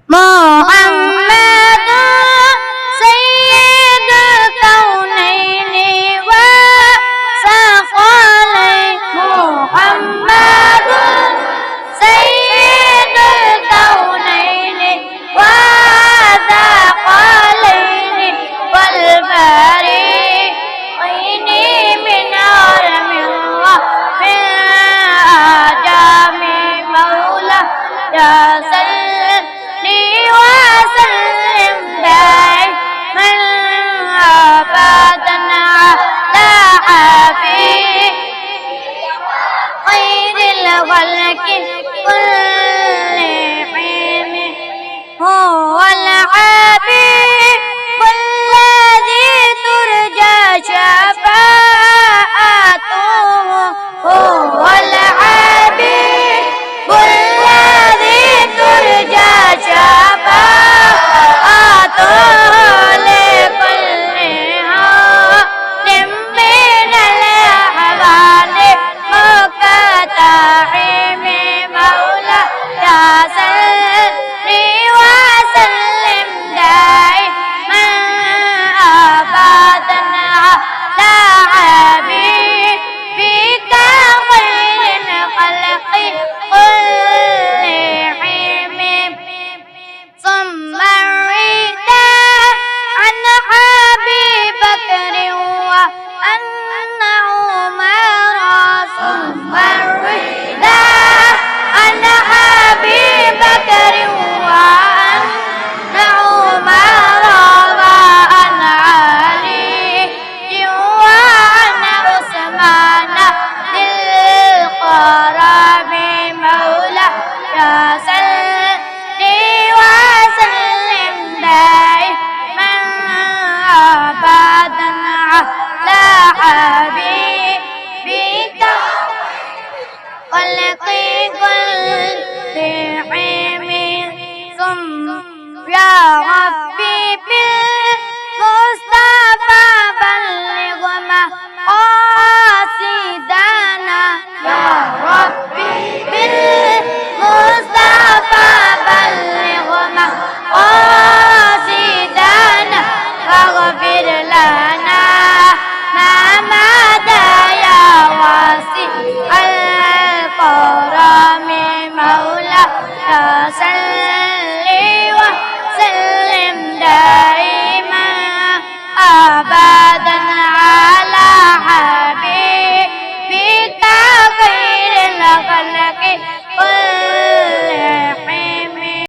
محمد سيد الكونين وثقلين محمد سيد الكونين وثقلين والفريقين من عالم ومن آدم مولى يا صلي وسلم دائما أبدا على حبيب خير الخلق كلهم هو الحبيب الذي ترجى شفاعته هو الحبيب الذي ترجى شفاعته لكل حال من الأحوال مقتحم مولى يا صلي وسلم دائما أبدا على حبيبك خير الخلق كلهم ثم الرداء عن أبي بكر وأن عمر ثم الرداء عن أبي بكر وأن عمر وأن علي وأن عثمان ذي القرب مولى يا صلي وسلم دائما أبدا على حبيبك خلق كلهم ثم يا ربي بالمصطفى بلغ مقاصدنا يا ربي بالمصطفى بلغ مقاصدنا واغفر لنا ما مدى يا واسع الكرم مولى يا صلي وسلم دائما أبدا